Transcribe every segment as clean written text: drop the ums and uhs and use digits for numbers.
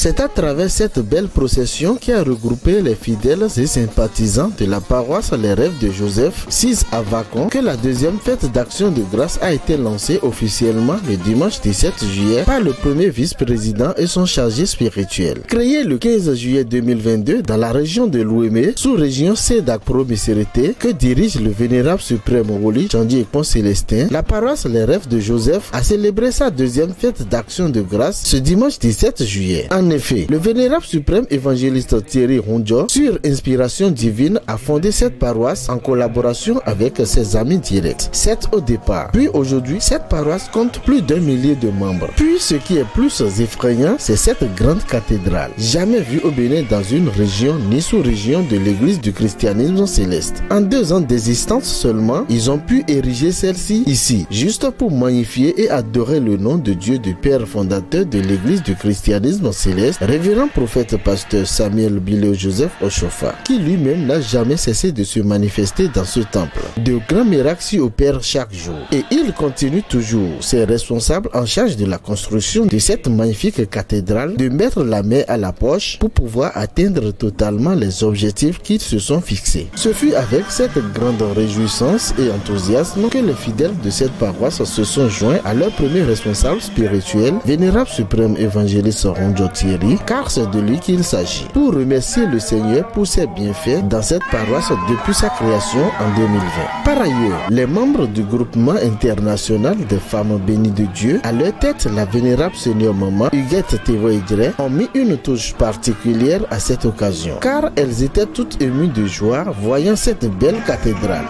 C'est à travers cette belle procession qui a regroupé les fidèles et sympathisants de la paroisse Les Rêves de Joseph, 6 à Vacon, que la deuxième fête d'action de grâce a été lancée officiellement le dimanche 17 juillet par le premier vice-président et son chargé spirituel. Créé le 15 juillet 2022 dans la région de Louémé, sous-région Sedak Pro Misérité, que dirige le vénérable suprême Woli Tchandji Ekpon Célestin, la paroisse Les Rêves de Joseph a célébré sa deuxième fête d'action de grâce ce dimanche 17 juillet. En effet, le vénérable suprême évangéliste Thierry Ronjo, sur inspiration divine, a fondé cette paroisse en collaboration avec ses amis directs. 7 au départ. Puis aujourd'hui, cette paroisse compte plus d'1 millier de membres. Puis ce qui est plus effrayant, c'est cette grande cathédrale, jamais vue au Bénin dans une région ni sous-région de l'église du christianisme céleste. En 2 ans d'existence seulement, ils ont pu ériger celle-ci ici, juste pour magnifier et adorer le nom de Dieu du Père fondateur de l'église du christianisme céleste, révérend prophète pasteur Samuel Bileo Joseph Oshofa, qui lui-même n'a jamais cessé de se manifester dans ce temple. De grands miracles s'y opèrent chaque jour. Et il continue toujours, ses responsables en charge de la construction de cette magnifique cathédrale, de mettre la main à la poche pour pouvoir atteindre totalement les objectifs qu'ils se sont fixés. Ce fut avec cette grande réjouissance et enthousiasme que les fidèles de cette paroisse se sont joints à leur premier responsable spirituel, vénérable suprême évangéliste Ronjo Thierry, car c'est de lui qu'il s'agit, pour remercier le Seigneur pour ses bienfaits dans cette paroisse depuis sa création en 2020. Par ailleurs, les membres du groupement international des femmes bénies de Dieu, à leur tête la vénérable seigneur maman Huguette Tevoïdre, ont mis une touche particulière à cette occasion, car elles étaient toutes émues de joie voyant cette belle cathédrale.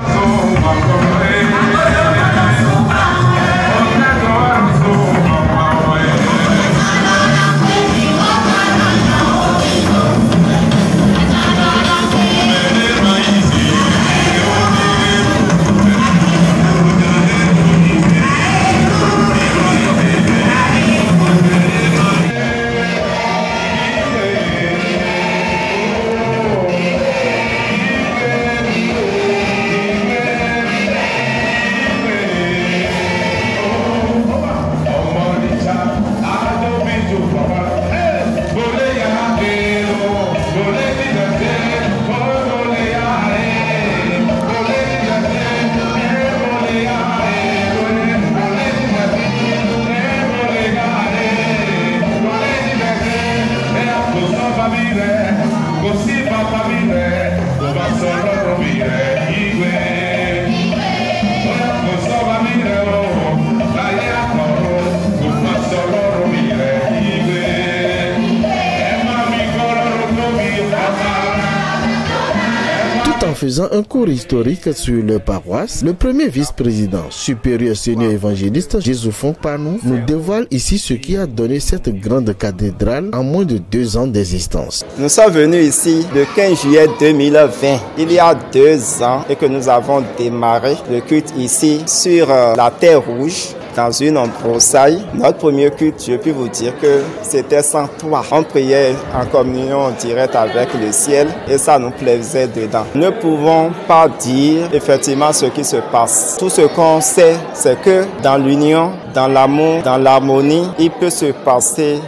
En faisant un cours historique sur leur paroisse, le premier vice-président supérieur seigneur évangéliste Jésus Fong Panou nous dévoile ici ce qui a donné cette grande cathédrale en moins de 2 ans d'existence. Nous sommes venus ici le 15 juillet 2020, il y a 2 ans, et que nous avons démarré le culte ici sur la terre rouge, dans une broussaille. Notre premier culte, je peux vous dire que c'était sans toit. On priait en communion directe avec le ciel et ça nous plaisait dedans. Nous ne pouvons pas dire effectivement ce qui se passe. Tout ce qu'on sait, c'est que dans l'union, dans l'amour, dans l'harmonie, il peut se passer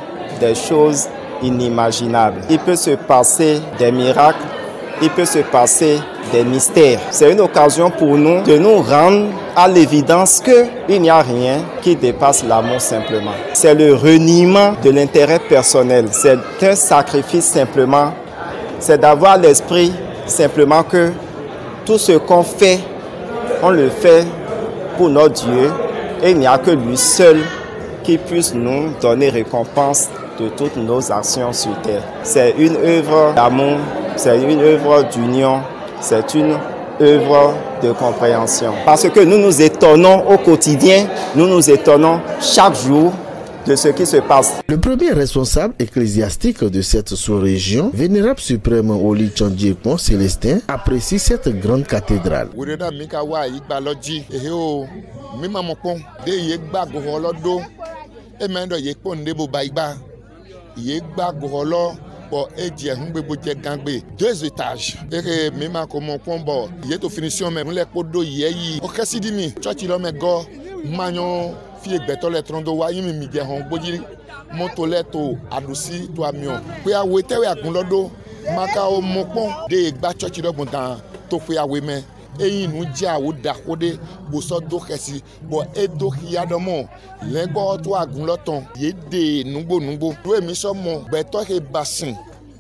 des choses inimaginables. Il peut se passer des miracles, il peut se passer des mystères. C'est une occasion pour nous de nous rendre à l'évidence qu'il n'y a rien qui dépasse l'amour simplement. C'est le reniement de l'intérêt personnel. C'est un sacrifice simplement. C'est d'avoir l'esprit simplement que tout ce qu'on fait, on le fait pour notre Dieu et il n'y a que lui seul qui puisse nous donner récompense de toutes nos actions sur terre. C'est une œuvre d'amour, c'est une œuvre d'union, c'est une œuvre de compréhension. Parce que nous nous étonnons au quotidien, nous nous étonnons chaque jour de ce qui se passe. Le premier responsable ecclésiastique de cette sous-région, vénérable suprême Woli Tchandji Ekpon Célestin, apprécie cette grande cathédrale. Pour 2 étages. Et même comment combo, il est au finition même les pots d'eau hier. Au cas si dimi, tu as tiré mes gars. Magnon, fille Betole Trondo, Wayim Miguel Bodi, Montoleto, Adusi, Toamion. Puis à Wete à Gunlodo, Macao Mopon, de Bachochi de Bontan, Tofia Women. Et nous dia ou d'akode boso do kesi bo edo kiadomo lengo to agunloton yede nugbo do emi so mo beto ke basin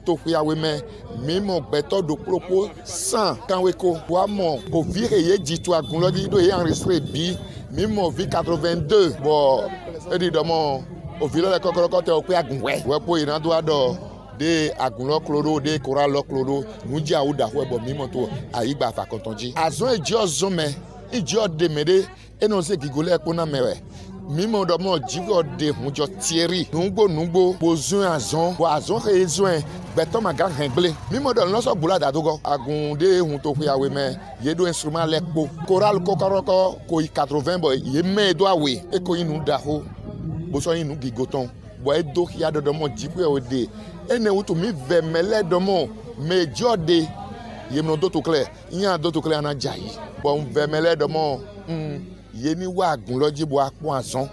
to fiawe me mo beto do propos 100 kanweko wa mo o vire ye di to agunlodi do ye enregistré bi mi mo vi 82 bo edi domo o vile le kokoroko te o pe agunwe we po ina do ado de agunlo chloro de coralo chloro nuji awuda webo mimo to ayigba fakontonji azon eji ozome iji odemede enose gigole ekona mewe mimo do mo jigo de hunjo tieri nungbo bozun azon bo azon rezun beto maga hengle mimo do loso gbula dadogo agun de hun to pe awe me yedo instrument lekpo coral kokoroko ko 80 bo ye me do awe e ko inu daho bo so inu gigoton bo edo ya do mo jipo ode ene wutu mi vemele domo me jode yemno do to clear yan do to clear na jayi bon vemele domo yeni wa agun loji bo apon azon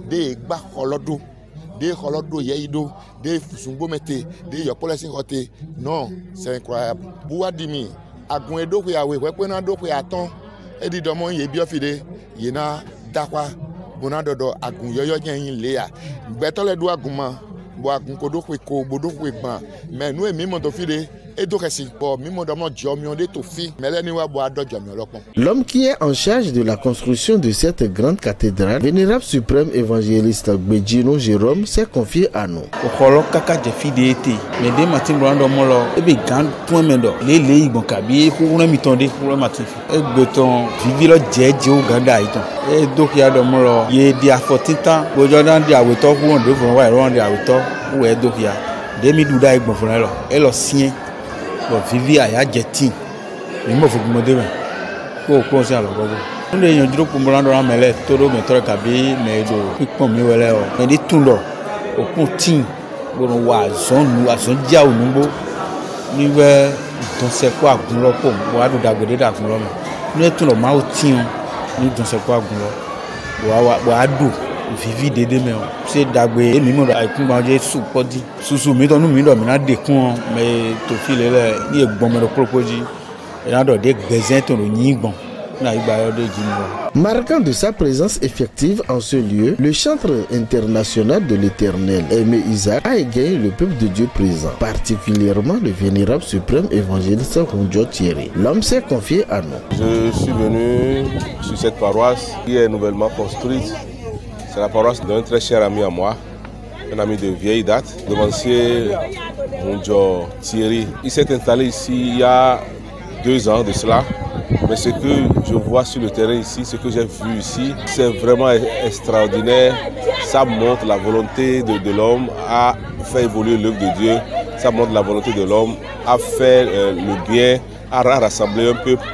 de gba holodo yeido de fusungbo mete de your policy hote non c'est incroyable buwadimi agun edo pe awe we pe na do pe aton edi domo ye bi ofide yena dakwa bona dodo agun yoyo yin le ya gbetole do agunma bo agun kodo pe ko bodo pe ban me nu emi mo to fide edo kesi bo mi mo do mo jomi de to fi meleni wa bo adojo mi olopon. L'homme qui est en charge de la construction de cette grande cathédrale, vénérable suprême évangéliste Gbejino Jérôme, s'est confié à nous. Okolo kaka je fidélité mais de matin brando molo e be grand point mendo le igbon kabi ko na mi tonde ko matin e gbeton vivilo jeje o ganda iton e dokia do molo ye dia 14 ans bo jordan dia weto ko on de fun wa ro dia weto o e dokia de mi duda igbon fun lo e lo sien bo vivi aya jetin mi mo fu mo de ko se alo gogo nde yan juro ko brando ran mele todo me tore kabi me do pipon mi wele o me di tundo o kun tin bo wa zonu ason dia onugbo ni we don se ko agun lo po bo adu dagbede da fun lo mo ni tundo ma o tin ni don se ko agun lo bo adu vivi dede me o se dagbe emi mo da ikun ba je su podi susu mi tonu mi do mi na de kun me to file le ni egbon me do proposi e na do de gbezin to no yin gbon. Marquant de sa présence effective en ce lieu, le Centre international de l'Éternel Aimé Isaac a égayé le peuple de Dieu présent, particulièrement le vénérable suprême évangéliste Runjo Thierry. L'homme s'est confié à nous. Je suis venu sur cette paroisse qui est nouvellement construite. C'est la paroisse d'un très cher ami à moi, un ami de vieille date, de monsieur Runjo Thierry. Il s'est installé ici il y a 2 ans de cela. Mais ce que je vois sur le terrain ici, ce que j'ai vu ici, c'est vraiment extraordinaire. Ça montre la volonté de l'homme à faire évoluer l'œuvre de Dieu. Ça montre la volonté de l'homme à faire le bien, à rassembler un peuple,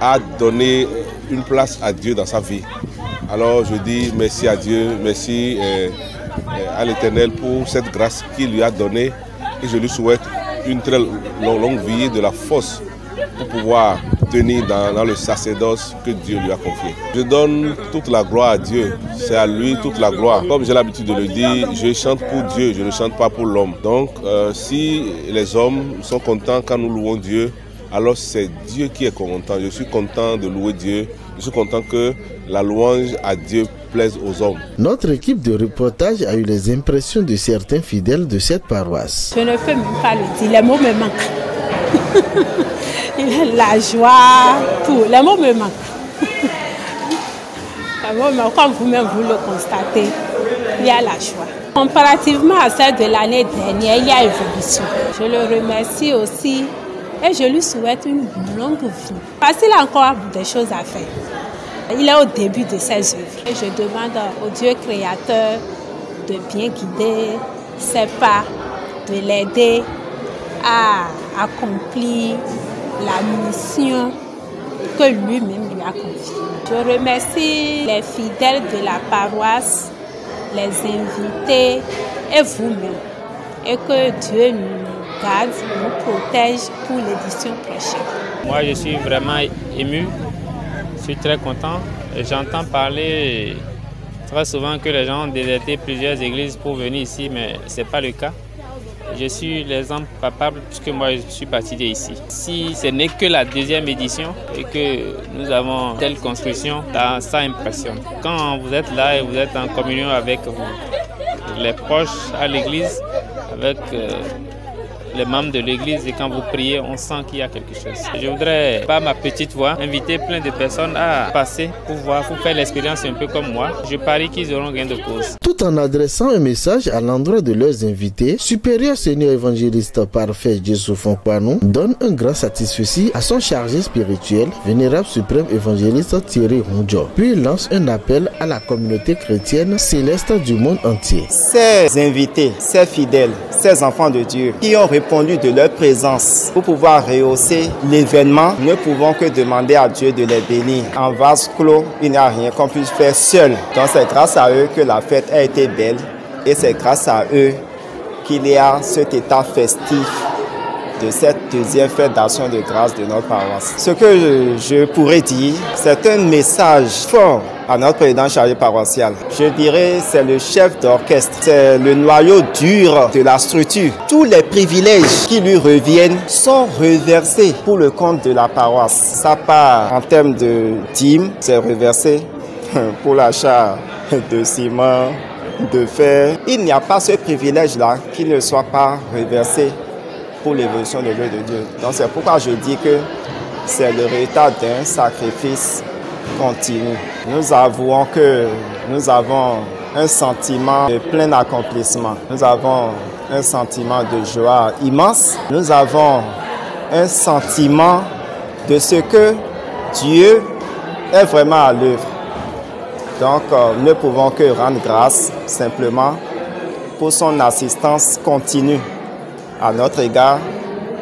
à donner une place à Dieu dans sa vie. Alors je dis merci à Dieu, merci à l'Éternel pour cette grâce qu'il lui a donnée. Et je lui souhaite une très longue vie, de la force pour pouvoir tenir dans le sacerdoce que Dieu lui a confié. Je donne toute la gloire à Dieu, c'est à lui toute la gloire. Comme j'ai l'habitude de le dire, je chante pour Dieu, je ne chante pas pour l'homme. Donc si les hommes sont contents quand nous louons Dieu, alors c'est Dieu qui est content. Je suis content de louer Dieu, je suis content que la louange à Dieu plaise aux hommes. Notre équipe de reportage a eu les impressions de certains fidèles de cette paroisse. Je ne peux même pas le dire, les mots me manquent. La joie, tout, les mots me manquent. Comme vous-même vous le constatez, il y a la joie. Comparativement à celle de l'année dernière, il y a évolution. Je le remercie aussi et je lui souhaite une longue vie. Parce qu'il a encore des choses à faire. Il est au début de ses œuvres. Et je demande au Dieu créateur de bien guider ses pas, de l'aider à accomplir la mission que lui-même lui a confiée. Je remercie les fidèles de la paroisse, les invités et vous-même. Et que Dieu nous garde, nous protège pour l'édition prochaine. Moi, je suis vraiment ému, je suis très content J'entends parler très souvent que les gens ont déserté plusieurs églises pour venir ici, mais ce n'est pas le cas. Je suis l'exemple palpable puisque moi je suis parti d'ici. Si ce n'est que la deuxième édition et que nous avons telle construction, ça impressionne. Quand vous êtes là et vous êtes en communion avec les proches à l'église, avec les membres de l'église, et quand vous priez, on sent qu'il y a quelque chose. Je voudrais, par ma petite voix, inviter plein de personnes à passer pour faire l'expérience un peu comme moi. Je parie qu'ils auront gain de cause. Tout en adressant un message à l'endroit de leurs invités, supérieur seigneur évangéliste parfait Jésus Fonkwanou donne un grand satisfait à son chargé spirituel, vénérable suprême évangéliste Thierry Ronjo. Puis il lance un appel à la communauté chrétienne céleste du monde entier. Ces invités, ces fidèles, ces enfants de Dieu qui ont répondu de leur présence pour pouvoir rehausser l'événement, ne pouvons que demander à Dieu de les bénir. En vase clos, il n'y a rien qu'on puisse faire seul. Donc c'est grâce à eux que la fête a été belle et c'est grâce à eux qu'il y a cet état festif de cette deuxième fête d'action de grâce de notre paroisse. Ce que je pourrais dire, c'est un message fort à notre président chargé paroissial. Je dirais c'est le chef d'orchestre, c'est le noyau dur de la structure. Tous les privilèges qui lui reviennent sont reversés pour le compte de la paroisse. Ça part en termes de dîmes, c'est reversé pour l'achat de ciment, de fer. Il n'y a pas ce privilège-là qui ne soit pas reversé pour l'évolution de l'œuvre de Dieu. Donc c'est pourquoi je dis que c'est le résultat d'un sacrifice continu. Nous avouons que nous avons un sentiment de plein accomplissement. Nous avons un sentiment de joie immense. Nous avons un sentiment de ce que Dieu est vraiment à l'œuvre. Donc nous ne pouvons que rendre grâce simplement pour son assistance continue à notre égard,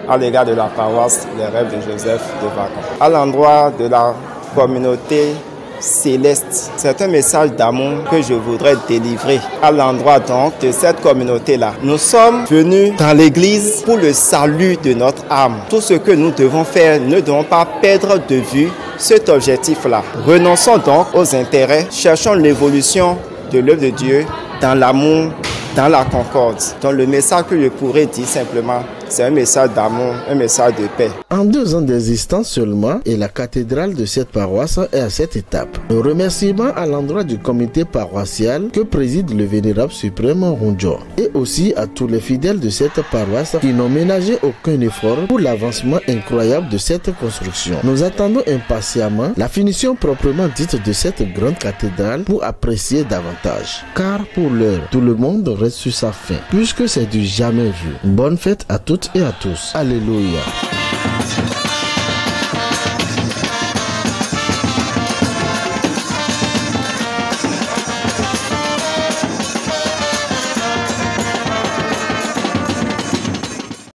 à l'égard de la paroisse Les Rêves de Joseph de Vacon. À l'endroit de la communauté céleste, c'est un message d'amour que je voudrais délivrer à l'endroit donc de cette communauté-là. Nous sommes venus dans l'église pour le salut de notre âme. Tout ce que nous devons faire, ne devons pas perdre de vue cet objectif-là. Renonçons donc aux intérêts, cherchons l'évolution de l'œuvre de Dieu dans l'amour, dans la concorde. Donc le message que je pourrais dire simplement, c'est un message d'amour, un message de paix. En 2 ans d'existence seulement, et la cathédrale de cette paroisse est à cette étape. Le remerciement à l'endroit du comité paroissial que préside le vénérable suprême Ronjo, et aussi à tous les fidèles de cette paroisse qui n'ont ménagé aucun effort pour l'avancement incroyable de cette construction. Nous attendons impatiemment la finition proprement dite de cette grande cathédrale pour apprécier davantage. Car pour l'heure, tout le monde reste sur sa faim, puisque c'est du jamais vu. Bonne fête à toutes et à tous. Alléluia.